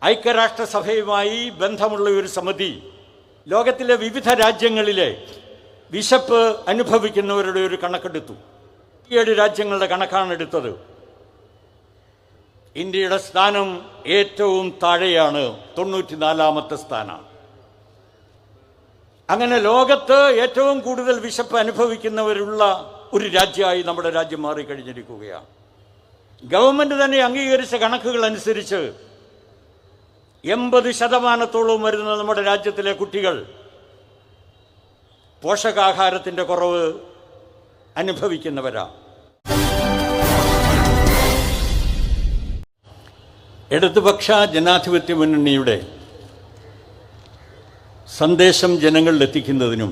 ഐക്യരാഷ്ട്രസഭയുമായി ബന്ധമുള്ള ഒരു സമിതി ലോകത്തിലെ വിവിധ രാജ്യങ്ങളിലെ വിശപ്പ് അനുഭവിക്കുന്നവരുടെ ഒരു കണക്കെടുത്തു. 7 രാജ്യങ്ങളുടെ കണക്കാണ് എടുത്തത്. ഇന്ത്യയുടെ സ്ഥാനം ഏറ്റവും താഴെയാണ്, 94ാമത്തെ സ്ഥാനമാണ്. അങ്ങനെ ലോകത്ത് ഏറ്റവും കൂടുതൽ വിശപ്പ് അനുഭവിക്കുന്നവരുള്ള ഒരു രാജ്യമായി നമ്മുടെ രാജ്യം മാറിക്കഴിഞ്ഞിരിക്കുകയാണ്. ഗവൺമെന്റ് തന്നെ അംഗീകരിച്ച കണക്കുകൾ അനുസരിച്ച് 80% വരുന്ന നമ്മുടെ രാജ്യത്തിലെ കുട്ടികൾ പോഷകാഹാരത്തിൻ്റെ കുറവ് അനുഭവിക്കുന്നവരാണ്. ഇടതുപക്ഷ ജനാധിപത്യ മുന്നണിയുടെ സന്ദേശം ജനങ്ങളിൽ എത്തിക്കുന്നതിനും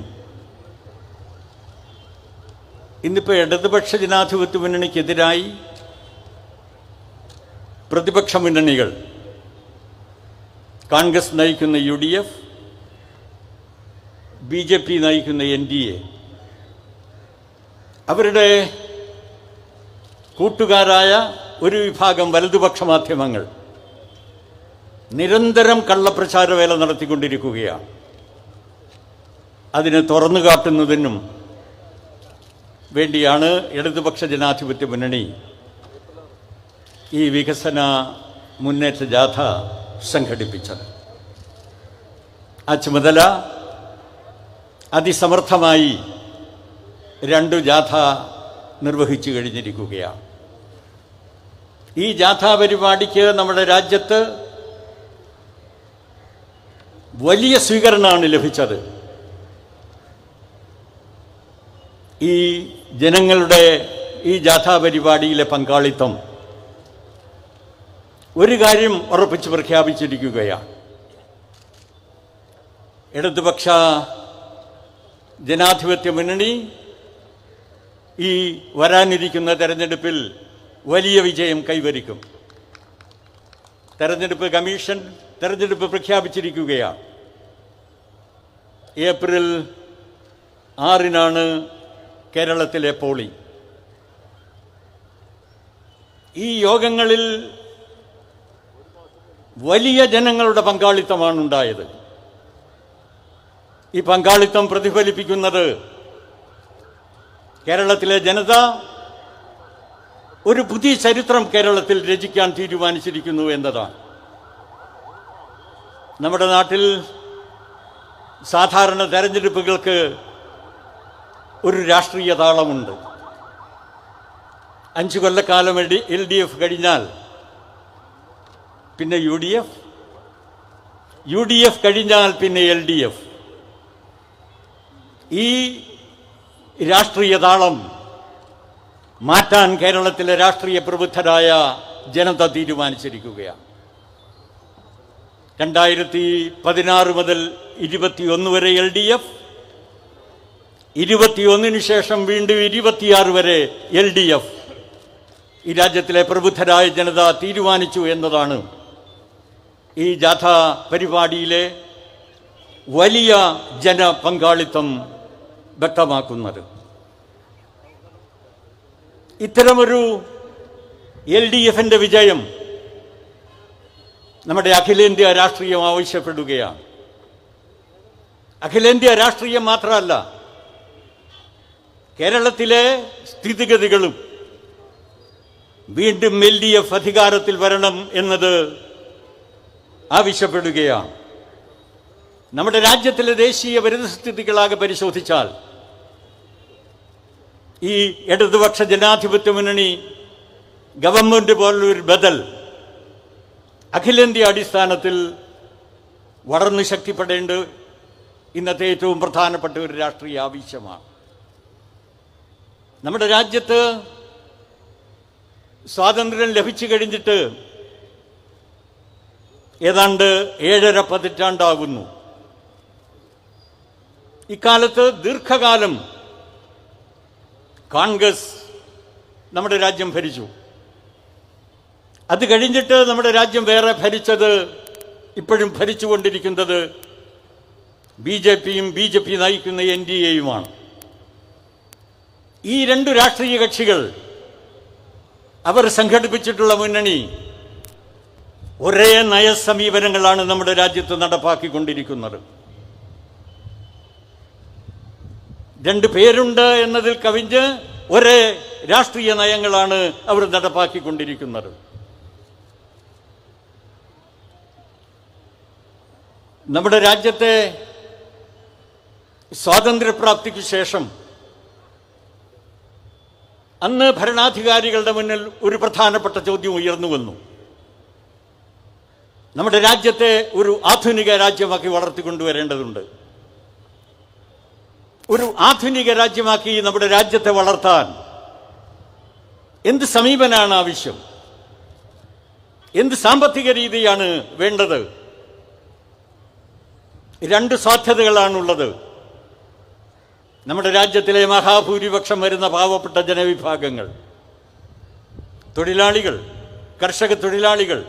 ഇന്നിപ്പോൾ ഇടതുപക്ഷ ജനാധിപത്യ മുന്നണിക്കെതിരായി പ്രതിപക്ഷ മുന്നണികൾ, കോൺഗ്രസ് നയിക്കുന്ന UDF, BJP നയിക്കുന്ന NDA, അവരുടെ കൂട്ടുകാരായ ഒരു വിഭാഗം വലതുപക്ഷ മാധ്യമങ്ങൾ നിരന്തരം കള്ളപ്രചാരവേല നടത്തിക്കൊണ്ടിരിക്കുകയാണ്. അതിനെ തുറന്നു കാട്ടുന്നതിനും വേണ്ടിയാണ് ഇടതുപക്ഷ ജനാധിപത്യ മുന്നണി ഈ വികസന മുന്നേറ്റ ജാഥ സംഘടിപ്പിച്ചത്. ആ ചുമതല അതിസമർത്ഥമായി 2 ജാഥ നിർവഹിച്ചു കഴിഞ്ഞിരിക്കുകയാണ്. ഈ ജാഥാ പരിപാടിക്ക് നമ്മുടെ രാജ്യത്ത് വലിയ സ്വീകരണമാണ് ലഭിച്ചത്. ഈ ജനങ്ങളുടെ ഈ ജാഥാ പരിപാടിയിലെ പങ്കാളിത്തം ഒരു കാര്യം ഉറപ്പിച്ച് പ്രഖ്യാപിച്ചിരിക്കുകയാണ്. ഇടതുപക്ഷ ജനാധിപത്യ മുന്നണി ഈ വരാനിരിക്കുന്ന തെരഞ്ഞെടുപ്പിൽ വലിയ വിജയം കൈവരിക്കും. തെരഞ്ഞെടുപ്പ് കമ്മീഷൻ തെരഞ്ഞെടുപ്പ് പ്രഖ്യാപിച്ചിരിക്കുകയാണ്. ഏപ്രിൽ 6-നാണ് കേരളത്തിലെ പോളിംഗ്. ഈ യോഗങ്ങളിൽ വലിയ ജനങ്ങളുടെ പങ്കാളിത്തമാണ് ഉണ്ടായത്. ഈ പങ്കാളിത്തം പ്രതിഫലിപ്പിക്കുന്നത് കേരളത്തിലെ ജനത ഒരു പുതിയ ചരിത്രം കേരളത്തിൽ രചിക്കാൻ തീരുമാനിച്ചിരിക്കുന്നു എന്നതാണ്. നമ്മുടെ നാട്ടിൽ സാധാരണ തെരഞ്ഞെടുപ്പുകൾക്ക് ഒരു രാഷ്ട്രീയ താളമുണ്ട്. 5 കൊല്ലക്കാലം LDF കഴിഞ്ഞാൽ പിന്നെ UDF കഴിഞ്ഞാൽ പിന്നെ LDF. ഈ രാഷ്ട്രീയ താളം മാറ്റാൻ കേരളത്തിലെ രാഷ്ട്രീയ പ്രബുദ്ധരായ ജനത തീരുമാനിച്ചിരിക്കുകയാണ്. 2016 മുതൽ 21 വരെ LDF, 21 ശേഷം വീണ്ടും 26 വരെ LDF. ഈ രാജ്യത്തിലെ പ്രബുദ്ധരായ ജനത തീരുമാനിച്ചു എന്നതാണ് ഈ ജാഥാ പരിപാടിയിലെ വലിയ ജനപങ്കാളിത്തം വ്യക്തമാക്കുന്നത്. ഇത്തരമൊരു LDFന്റെ വിജയം നമ്മുടെ അഖിലേന്ത്യാ രാഷ്ട്രീയം ആവശ്യപ്പെടുകയാണ്. അഖിലേന്ത്യാ രാഷ്ട്രീയം മാത്രമല്ല, കേരളത്തിലെ സ്ഥിതിഗതികളും വീണ്ടും LDF അധികാരത്തിൽ വരണം എന്നത് ആവശ്യപ്പെടുകയാണ്. നമ്മുടെ രാജ്യത്തിലെ ദേശീയ പരിസ്ഥിതികളാകെ പരിശോധിച്ചാൽ ഈ ഇടതുപക്ഷ ജനാധിപത്യ മുന്നണി ഗവൺമെന്റ് പോലുള്ളൊരു ബദൽ അഖിലേന്ത്യാ അടിസ്ഥാനത്തിൽ വളർന്നു ശക്തിപ്പെടേണ്ട ഇന്നത്തെ ഏറ്റവും പ്രധാനപ്പെട്ട ഒരു രാഷ്ട്രീയ ആവശ്യമാണ്. നമ്മുടെ രാജ്യത്ത് സ്വാതന്ത്ര്യം ലഭിച്ചു കഴിഞ്ഞിട്ട് ഏതാണ്ട് 7.5 പതിറ്റാണ്ടാകുന്നു. ഇക്കാലത്ത് ദീർഘകാലം കോൺഗ്രസ് നമ്മുടെ രാജ്യം ഭരിച്ചു. അത് കഴിഞ്ഞിട്ട് നമ്മുടെ രാജ്യം വേറെ ഭരിച്ചത്, ഇപ്പോഴും ഭരിച്ചുകൊണ്ടിരിക്കുന്നത് BJPയും BJP നയിക്കുന്ന NDAയുമാണ്. ഈ 2 രാഷ്ട്രീയ കക്ഷികൾ അവർ സംഘടിപ്പിച്ചിട്ടുള്ള മുന്നണി ഒരേ നയസമീപനങ്ങളാണ് നമ്മുടെ രാജ്യത്ത് നടപ്പാക്കിക്കൊണ്ടിരിക്കുന്നത്. രണ്ട് പേരുണ്ട് എന്നതിൽ കവിഞ്ഞ് ഒരേ രാഷ്ട്രീയ നയങ്ങളാണ് അവർ നടപ്പാക്കിക്കൊണ്ടിരിക്കുന്നത്. നമ്മുടെ രാജ്യത്തെ സ്വാതന്ത്ര്യപ്രാപ്തിക്ക് ശേഷം അന്ന് ഭരണാധികാരികളുടെ മുന്നിൽ ഒരു പ്രധാനപ്പെട്ട ചോദ്യം ഉയർന്നു വന്നു. നമ്മുടെ രാജ്യത്തെ ഒരു ആധുനിക രാജ്യമാക്കി വളർത്തിക്കൊണ്ടുവരേണ്ടതുണ്ട്. ഒരു ആധുനിക രാജ്യമാക്കി നമ്മുടെ രാജ്യത്തെ വളർത്താൻ എന്ത് സമീപനാണ് ആവശ്യം? എന്ത് സാമ്പത്തിക രീതിയാണ് വേണ്ടത്? രണ്ട് സാധ്യതകളാണുള്ളത്. നമ്മുടെ രാജ്യത്തിലെ മഹാഭൂരിപക്ഷം വരുന്ന പാവപ്പെട്ട ജനവിഭാഗങ്ങൾ, തൊഴിലാളികൾ, കർഷക തൊഴിലാളികൾ,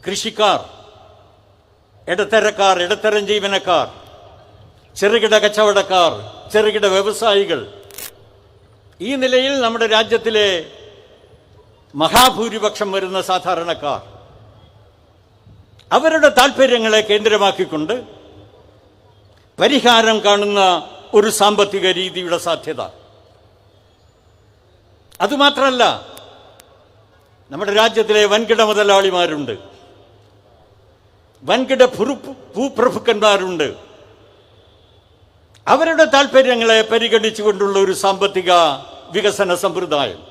കൃഷിക്കാർ, ഇടത്തരക്കാർ, ഇടത്തരം ജീവനക്കാർ, ചെറുകിട കച്ചവടക്കാർ, ചെറുകിട വ്യവസായികൾ, ഈ നിലയിൽ നമ്മുടെ രാജ്യത്തിലെ മഹാഭൂരിപക്ഷം വരുന്ന സാധാരണക്കാർ, അവരുടെ താല്പര്യങ്ങളെ കേന്ദ്രമാക്കിക്കൊണ്ട് പരിഹാരം കാണുന്ന ഒരു സാമ്പത്തിക രീതിയുടെ സാധ്യത. അതുമാത്രമല്ല, നമ്മുടെ രാജ്യത്തിലെ വൻകിട മുതലാളിമാരുണ്ട്, വൻകിട ഭൂപ്രഭുക്കന്മാരുണ്ട്. അവരുടെ താല്പര്യങ്ങളെ പരിഗണിച്ചുകൊണ്ടുള്ള ഒരു സാമ്പത്തിക വികസന സമ്പ്രദായം.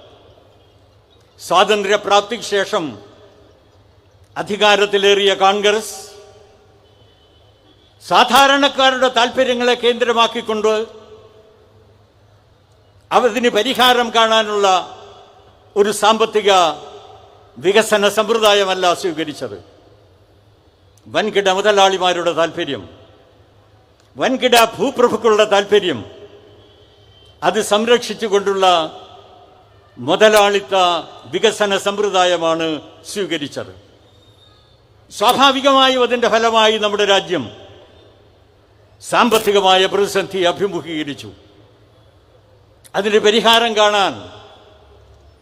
സ്വാതന്ത്ര്യപ്രാപ്തിക്ക് ശേഷം അധികാരത്തിലേറിയ കോൺഗ്രസ് സാധാരണക്കാരുടെ താല്പര്യങ്ങളെ കേന്ദ്രമാക്കിക്കൊണ്ട് അതിന് പരിഹാരം കാണാനുള്ള ഒരു സാമ്പത്തിക വികസന സമ്പ്രദായമല്ല സ്വീകരിച്ചത്. വൻകിട മുതലാളിമാരുടെ താല്പര്യം, വൻകിട ഭൂപ്രഭുക്കളുടെ താല്പര്യം, അത് സംരക്ഷിച്ചുകൊണ്ടുള്ള മുതലാളിത്ത വികസന സമ്പ്രദായമാണ് സ്വീകരിച്ചത്. സ്വാഭാവികമായും അതിൻ്റെ ഫലമായി നമ്മുടെ രാജ്യം സാമ്പത്തികമായ പ്രതിസന്ധി അഭിമുഖീകരിച്ചു. അതിന് പരിഹാരം കാണാൻ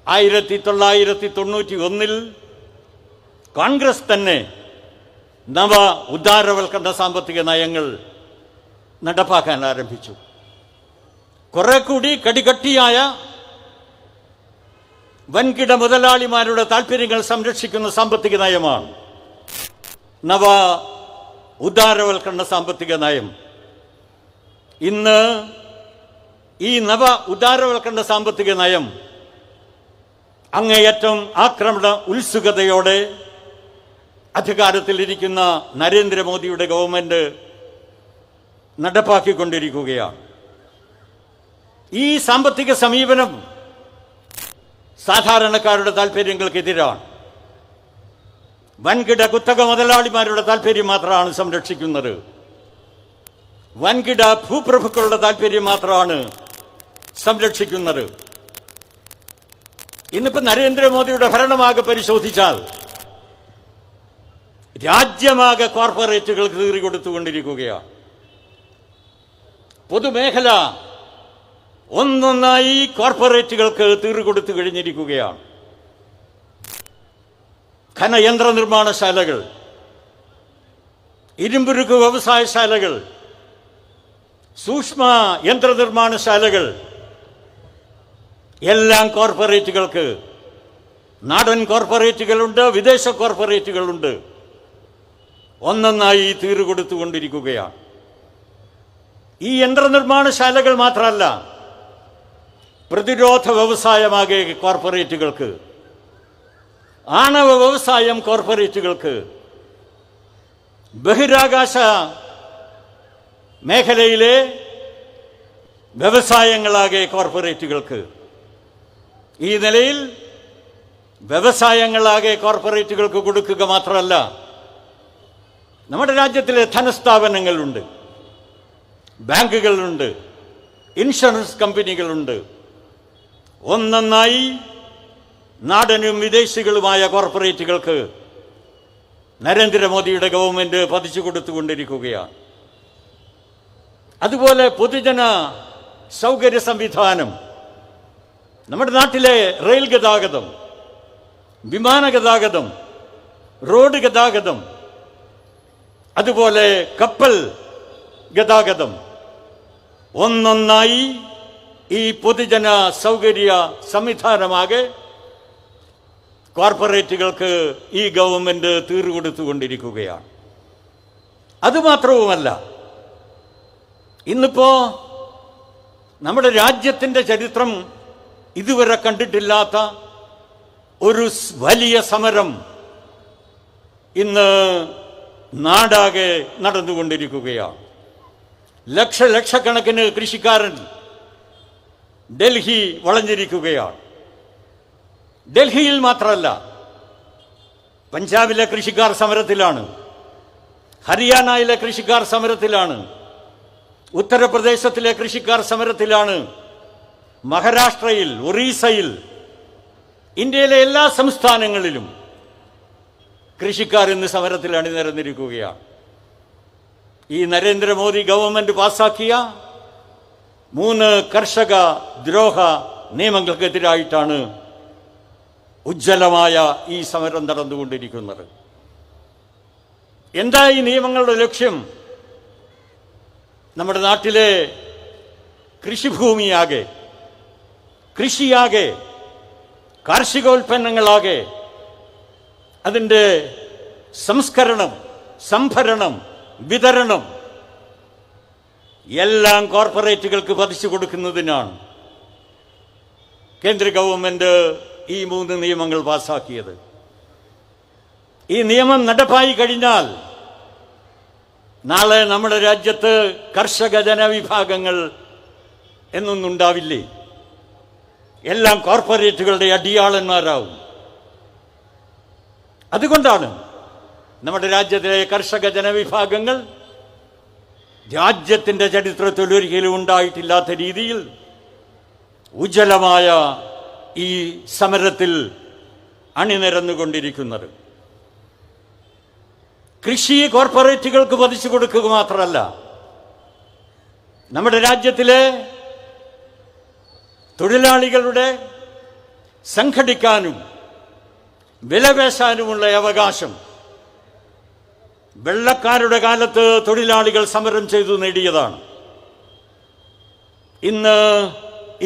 1991 കോൺഗ്രസ് തന്നെ നവ ഉദാരവൽക്കരണ സാമ്പത്തിക നയങ്ങൾ നടപ്പാക്കാൻ ആരംഭിച്ചു. കുറെ കൂടി കടികട്ടിയായ വൻകിട മുതലാളിമാരുടെ താല്പര്യങ്ങൾ സംരക്ഷിക്കുന്ന സാമ്പത്തിക നയമാണ് നവ ഉദാരവൽക്കരണ സാമ്പത്തിക നയം. ഇന്ന് ഈ നവ ഉദാരവൽക്കരണ സാമ്പത്തിക നയം അങ്ങേയറ്റം ആക്രമണ ഉത്സുകതയോടെ അധികാരത്തിലിരിക്കുന്ന നരേന്ദ്രമോദിയുടെ ഗവൺമെന്റ് നടപ്പാക്കിക്കൊണ്ടിരിക്കുകയാണ്. ഈ സാമ്പത്തിക സമീപനം സാധാരണക്കാരുടെ താല്പര്യങ്ങൾക്കെതിരാണ്. വൻകിട കുത്തക മുതലാളിമാരുടെ താല്പര്യം മാത്രമാണ് സംരക്ഷിക്കുന്നത്. വൻകിട ഭൂപ്രഭുക്കളുടെ താല്പര്യം മാത്രമാണ് സംരക്ഷിക്കുന്നത്. ഇന്നിപ്പോ നരേന്ദ്രമോദിയുടെ ഭരണമാകെ പരിശോധിച്ചാൽ രാജ്യമാകെ കോർപ്പറേറ്റുകൾക്ക് കീറിക്കൊടുത്തുകൊണ്ടിരിക്കുകയാണ്. പൊതുമേഖല ഒന്നൊന്നായി കോർപ്പറേറ്റുകൾക്ക് തീറുകൊടുത്തു കഴിഞ്ഞിരിക്കുകയാണ്. ഖനയന്ത്ര നിർമ്മാണശാലകൾ, ഇരുമ്പുരുക്ക് വ്യവസായശാലകൾ, സൂക്ഷ്മ യന്ത്രനിർമ്മാണശാലകൾ എല്ലാം കോർപ്പറേറ്റുകൾക്ക്, നാടൻ കോർപ്പറേറ്റുകളുണ്ട്, വിദേശ കോർപ്പറേറ്റുകളുണ്ട്, ഒന്നൊന്നായി തീറുകൊടുത്തുകൊണ്ടിരിക്കുകയാണ്. ഈ യന്ത്രനിർമ്മാണശാലകൾ മാത്രമല്ല, പ്രതിരോധ വ്യവസായമാകെ കോർപ്പറേറ്റുകൾക്ക്, ആണവ വ്യവസായം കോർപ്പറേറ്റുകൾക്ക്, ബഹിരാകാശ മേഖലയിലെ വ്യവസായങ്ങളാകെ കോർപ്പറേറ്റുകൾക്ക്. ഈ നിലയിൽ വ്യവസായങ്ങളാകെ കോർപ്പറേറ്റുകൾക്ക് കൊടുക്കുക മാത്രമല്ല, നമ്മുടെ രാജ്യത്തിലെ ധനസ്ഥാപനങ്ങളുണ്ട്, ബാങ്കുകളുണ്ട്, ഇൻഷുറൻസ് കമ്പനികളുണ്ട്. ഒന്നൊന്നായി നാടനും വിദേശികളുമായ കോർപ്പറേറ്റുകൾക്ക് നരേന്ദ്രമോദിയുടെ ഗവൺമെന്റ് പതിച്ചു കൊടുത്തുകൊണ്ടിരിക്കുകയാണ്. അതുപോലെ പൊതുജന സൗകര്യ സംവിധാനം, നമ്മുടെ നാട്ടിലെ റെയിൽ ഗതാഗതം, വിമാന ഗതാഗതം, റോഡ് ഗതാഗതം, അതുപോലെ കപ്പൽ ഗതാഗതം ഒന്നൊന്നായി ഈ പൊതുജന സൗകര്യ സംവിധാനമാകെ കോർപ്പറേറ്റുകൾക്ക് ഈ ഗവൺമെന്റ് തീർകൊടുത്തുകൊണ്ടിരിക്കുകയാണ്. അതുമാത്രവുമല്ല, ഇന്നിപ്പോ നമ്മുടെ രാജ്യത്തിൻ്റെ ചരിത്രം ഇതുവരെ കണ്ടിട്ടില്ലാത്ത ഒരു വലിയ സമരം ഇന്ന് നാടാകെ നടന്നുകൊണ്ടിരിക്കുകയാണ്. ലക്ഷക്കണക്കിന് കൃഷിക്കാരൻ ഡൽഹി വളഞ്ഞിരിക്കുകയാണ്. ഡൽഹിയിൽ മാത്രമല്ല, പഞ്ചാബിലെ കൃഷിക്കാർ സമരത്തിലാണ്, ഹരിയാനയിലെ കൃഷിക്കാർ സമരത്തിലാണ്, ഉത്തർപ്രദേശത്തിലെ കൃഷിക്കാർ സമരത്തിലാണ്, മഹാരാഷ്ട്രയിൽ, ഒറീസയിൽ, ഇന്ത്യയിലെ എല്ലാ സംസ്ഥാനങ്ങളിലും കൃഷിക്കാർ ഇന്ന് സമരത്തിൽ അണിനിരന്നിരിക്കുകയാണ്. ഈ നരേന്ദ്രമോദി ഗവൺമെന്റ് പാസാക്കിയ 3 കർഷക ദ്രോഹ നിയമങ്ങൾക്കെതിരായിട്ടാണ് ഉജ്ജ്വലമായ ഈ സമരം നടന്നുകൊണ്ടിരിക്കുന്നത്. എന്താ ഈ നിയമങ്ങളുടെ ലക്ഷ്യം? നമ്മുടെ നാട്ടിലെ കൃഷിഭൂമിയാകെ, കൃഷിയാകെ, കാർഷികോൽപ്പന്നങ്ങളാകെ അതിൻ്റെ സംസ്കരണം, സംഭരണം, വിതരണം എല്ലാം കോർപ്പറേറ്റുകൾക്ക് പതിച്ചു കൊടുക്കുന്നതിനാണ് കേന്ദ്ര ഗവൺമെന്റ് ഈ 3 നിയമങ്ങൾ പാസാക്കിയത്. ഈ നിയമം നടപ്പായി കഴിഞ്ഞാൽ നാളെ നമ്മുടെ രാജ്യത്ത് കർഷക ജനവിഭാഗങ്ങൾ എന്നൊന്നുണ്ടാവില്ലേ? എല്ലാം കോർപ്പറേറ്റുകളുടെ അടിയാളന്മാരാവും. അതുകൊണ്ടാണ് നമ്മുടെ രാജ്യത്തിലെ കർഷക ജനവിഭാഗങ്ങൾ രാജ്യത്തിൻ്റെ ചരിത്രത്തിൽ ഒരിക്കലും ഉണ്ടായിട്ടില്ലാത്ത രീതിയിൽ ഉജ്ജ്വലമായ ഈ സമരത്തിൽ അണിനിരന്നുകൊണ്ടിരിക്കുന്നത്. കൃഷി കോർപ്പറേറ്റുകൾക്ക് പതിച്ചു കൊടുക്കുക മാത്രമല്ല, നമ്മുടെ രാജ്യത്തിലെ തൊഴിലാളികളുടെ സംഘടിക്കാനും വിലപേശാനുമുള്ള അവകാശം വെള്ളക്കാരുടെ കാലത്ത് തൊഴിലാളികൾ സമരം ചെയ്തു നേടിയതാണ്. ഇന്ന്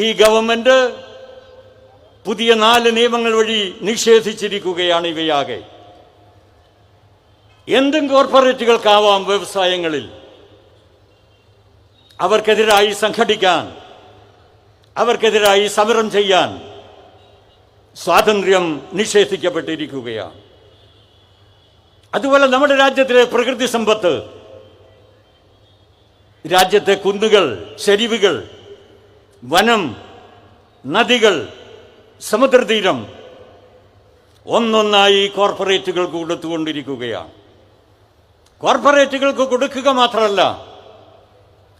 ഈ ഗവൺമെന്റ് പുതിയ 4 നിയമങ്ങൾ വഴി നിഷേധിച്ചിരിക്കുകയാണ് ഇവയാകെ. എന്തും കോർപ്പറേറ്റുകൾക്കാവാം വ്യവസായങ്ങളിൽ. അവർക്കെതിരായി സംഘടിക്കാൻ, അവർക്കെതിരായി സമരം ചെയ്യാൻ സ്വാതന്ത്ര്യം നിഷേധിക്കപ്പെട്ടിരിക്കുകയാണ്. അതുപോലെ നമ്മുടെ രാജ്യത്തിലെ പ്രകൃതി സമ്പത്ത്, രാജ്യത്തെ കുന്നുകൾ, ചെരിവുകൾ, വനം, നദികൾ, സമുദ്രതീരം ഒന്നൊന്നായി കോർപ്പറേറ്റുകൾക്ക് കൊടുത്തുകൊണ്ടിരിക്കുകയാണ്. കോർപ്പറേറ്റുകൾക്ക് കൊടുക്കുക മാത്രമല്ല,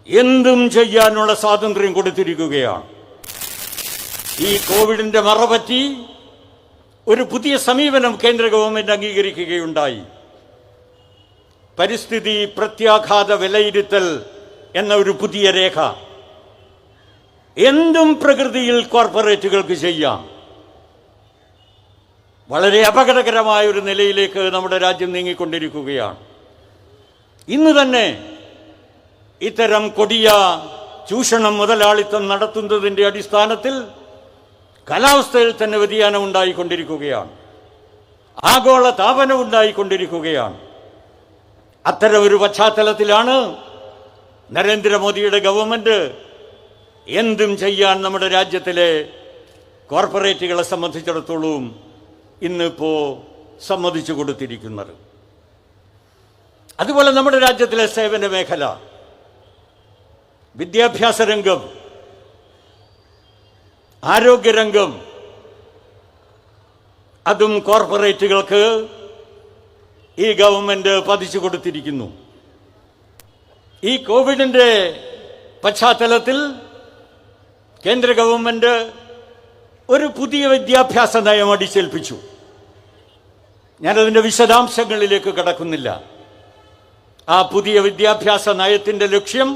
എന്തും ചെയ്യാനുള്ള സ്വാതന്ത്ര്യം കൊടുത്തിരിക്കുകയാണ്. ഈ കോവിഡിന്റെ മറപറ്റി ഒരു പുതിയ സമീപനം കേന്ദ്ര ഗവൺമെന്റ് അംഗീകരിക്കുകയുണ്ടായി. പരിസ്ഥിതി പ്രത്യാഘാത വിലയിരുത്തൽ എന്ന ഒരു പുതിയ രേഖ. എന്തും പ്രകൃതിയിൽ കോർപ്പറേറ്റുകൾക്ക് ചെയ്യാം. വളരെ അപകടകരമായ ഒരു നിലയിലേക്ക് നമ്മുടെ രാജ്യം നീങ്ങിക്കൊണ്ടിരിക്കുകയാണ്. ഇന്ന് തന്നെ ഇത്തരം കൊടിയ ചൂഷണം, മുതലാളിത്തം നടത്തുന്നതിൻ്റെ അടിസ്ഥാനത്തിൽ കാലാവസ്ഥയിൽ തന്നെ വ്യതിയാനം ഉണ്ടായിക്കൊണ്ടിരിക്കുകയാണ്. ആഗോള താപനം ഉണ്ടായിക്കൊണ്ടിരിക്കുകയാണ്. അത്തരം ഒരു പശ്ചാത്തലത്തിലാണ് നരേന്ദ്രമോദിയുടെ ഗവൺമെന്റ് എന്തും ചെയ്യാൻ നമ്മുടെ രാജ്യത്തിലെ കോർപ്പറേറ്റുകളെ സംബന്ധിച്ചിടത്തോളം ഇന്നിപ്പോ സമ്മതിച്ചു കൊടുത്തിരിക്കുന്നത്. അതുപോലെ നമ്മുടെ രാജ്യത്തിലെ സേവന മേഖല, വിദ്യാഭ്യാസ രംഗം, ആരോഗ്യരംഗം, അതും കോർപ്പറേറ്റുകൾക്ക് ഈ ഗവൺമെന്റ് പതിച്ചു കൊടുത്തിരിക്കുന്നു. ഈ കോവിഡിന്റെ പശ്ചാത്തലത്തിൽ കേന്ദ്ര ഗവൺമെന്റ് ഒരു പുതിയ വിദ്യാഭ്യാസ നയം അടിച്ചേൽപ്പിച്ചു. ഞാനതിൻ്റെ വിശദാംശങ്ങളിലേക്ക് കടക്കുന്നില്ല. ആ പുതിയ വിദ്യാഭ്യാസ നയത്തിൻ്റെ ലക്ഷ്യം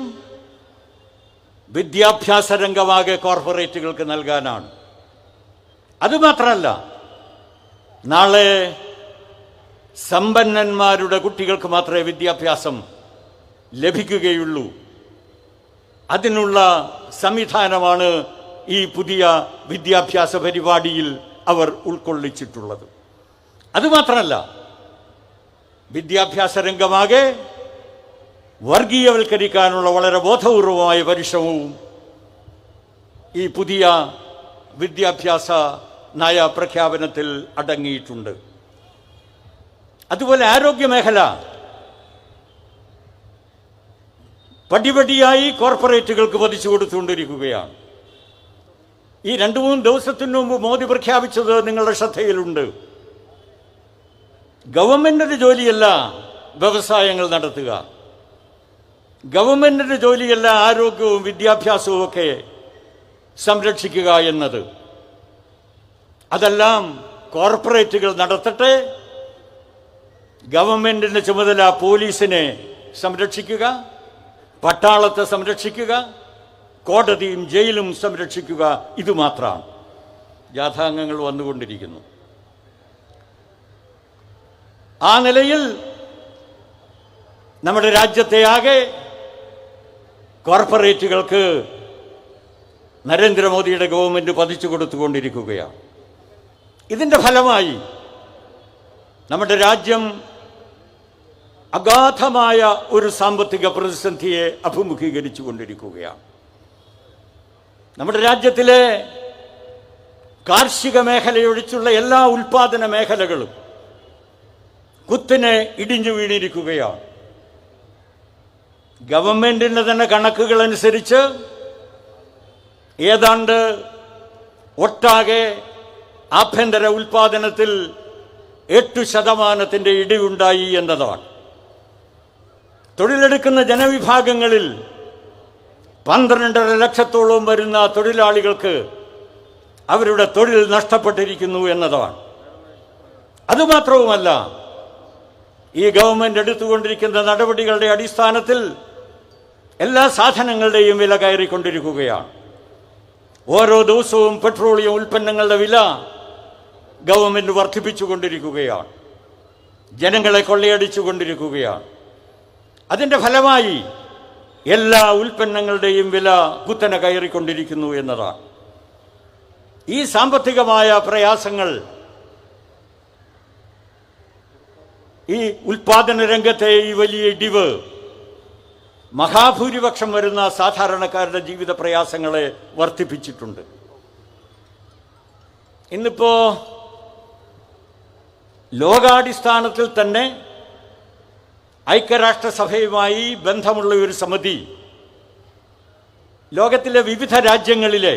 വിദ്യാഭ്യാസ രംഗമാകെ കോർപ്പറേറ്റുകൾക്ക് നൽകാനാണ്. അതുമാത്രമല്ല, നാളെ സമ്പന്നന്മാരുടെ കുട്ടികൾക്ക് മാത്രമേ വിദ്യാഭ്യാസം ലഭിക്കുകയുള്ളൂ. അതിനുള്ള സംവിധാനമാണ് ഈ പുതിയ വിദ്യാഭ്യാസ പരിപാടിയിൽ അവർ ഉൾക്കൊള്ളിച്ചിട്ടുള്ളത്. അതുമാത്രമല്ല, വിദ്യാഭ്യാസ രംഗമാകെ വർഗീയവൽക്കരിക്കാനുള്ള വളരെ ബോധപൂർവമായ പരിശ്രമവും ഈ പുതിയ വിദ്യാഭ്യാസ നയ പ്രഖ്യാപനത്തിൽ അടങ്ങിയിട്ടുണ്ട്. അതുപോലെ ആരോഗ്യമേഖല പടിപടിയായി കോർപ്പറേറ്റുകൾക്ക് പതിച്ചു കൊടുത്തുകൊണ്ടിരിക്കുകയാണ്. ഈ 2-3 ദിവസത്തിനു മുമ്പ് മോദി പ്രഖ്യാപിച്ചത് നിങ്ങളുടെ ശ്രദ്ധയിലുണ്ട്. ഗവൺമെന്റിന്റെ ജോലിയല്ല വ്യവസായങ്ങൾ നടത്തുക, ഗവൺമെന്റിന്റെ ജോലിയല്ല ആരോഗ്യവും വിദ്യാഭ്യാസവും ഒക്കെ സംരക്ഷിക്കുക എന്നത്. അതെല്ലാം കോർപ്പറേറ്റുകൾ നടത്തട്ടെ. ഗവൺമെന്റിന്റെ ചുമതല പോലീസിനെ സംരക്ഷിക്കുക, പട്ടാളത്തെ സംരക്ഷിക്കുക, കോടതിയും ജയിലും സംരക്ഷിക്കുക. ഇതുമാത്രമാണ്. യാഥാംഗങ്ങൾ വന്നുകൊണ്ടിരിക്കുന്നു. ആ നിലയിൽ നമ്മുടെ രാജ്യത്തെ ആകെ കോർപ്പറേറ്റുകൾക്ക് നരേന്ദ്രമോദിയുടെ ഗവൺമെന്റ് പതിച്ചു കൊടുത്തുകൊണ്ടിരിക്കുകയാണ്. ഇതിൻ്റെ ഫലമായി നമ്മുടെ രാജ്യം അഗാധമായ ഒരു സാമ്പത്തിക പ്രതിസന്ധിയെ അഭിമുഖീകരിച്ചു കൊണ്ടിരിക്കുകയാണ്. നമ്മുടെ രാജ്യത്തിലെ കാർഷിക മേഖലയൊഴിച്ചുള്ള എല്ലാ ഉൽപാദന മേഖലകളും കുത്തിനെ ഇടിഞ്ഞു വീണിരിക്കുകയാണ്. ഗവൺമെന്റിന്റെ തന്നെ കണക്കുകൾ അനുസരിച്ച് ഏതാണ്ട് ഒട്ടാകെ ആഭ്യന്തര ഉൽപാദനത്തിൽ 8% ഇടിവുണ്ടായി എന്നതാണ്. തൊഴിലെടുക്കുന്ന ജനവിഭാഗങ്ങളിൽ 12.5 ലക്ഷത്തോളം വരുന്ന തൊഴിലാളികൾക്ക് അവരുടെ തൊഴിൽ നഷ്ടപ്പെട്ടിരിക്കുന്നു എന്നതാണ്. അതുമാത്രവുമല്ല, ഈ ഗവൺമെന്റ് എടുത്തുകൊണ്ടിരിക്കുന്ന നടപടികളുടെ അടിസ്ഥാനത്തിൽ എല്ലാ സാധനങ്ങളുടെയും വില കയറിക്കൊണ്ടിരിക്കുകയാണ്. ഓരോ ദിവസവും പെട്രോളിയം ഉൽപ്പന്നങ്ങളുടെ വില ഗവൺമെന്റ് വർദ്ധിപ്പിച്ചുകൊണ്ടിരിക്കുകയാണ്, ജനങ്ങളെ കൊള്ളയടിച്ചുകൊണ്ടിരിക്കുകയാണ്. അതിൻ്റെ ഫലമായി എല്ലാ ഉൽപ്പന്നങ്ങളുടെയും വില കുത്തനെ കയറിക്കൊണ്ടിരിക്കുന്നു എന്നതാണ്. ഈ സാമ്പത്തികമായ പ്രയാസങ്ങൾ ഈ ഉൽപാദന രംഗത്തെ ഈ വലിയ ഇടിവ് മഹാഭൂരിപക്ഷം വരുന്ന സാധാരണക്കാരുടെ ജീവിത പ്രയാസങ്ങളെ വർദ്ധിപ്പിച്ചിട്ടുണ്ട്. ഇന്നിപ്പോ ലോകാടിസ്ഥാനത്തിൽ തന്നെ ഐക്യരാഷ്ട്രസഭയുമായി ബന്ധമുള്ള ഒരു സമിതി ലോകത്തിലെ വിവിധ രാജ്യങ്ങളിലെ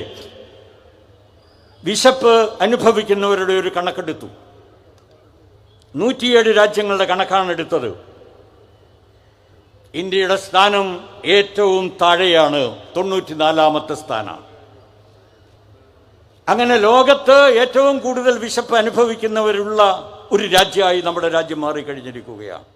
വിശപ്പ് അനുഭവിക്കുന്നവരുടെ ഒരു കണക്കെടുത്തു. 107 രാജ്യങ്ങളുടെ കണക്കാണ് എടുത്തത്. ഇന്ത്യയുടെ സ്ഥാനം ഏറ്റവും താഴെയാണ്, 94ാമത്തെ സ്ഥാനമാണ്. അങ്ങനെ ലോകത്ത് ഏറ്റവും കൂടുതൽ വിശപ്പ് അനുഭവിക്കുന്നവരുള്ള ഒരു രാജ്യമായി നമ്മുടെ രാജ്യം മാറിക്കഴിഞ്ഞിരിക്കുകയാണ്.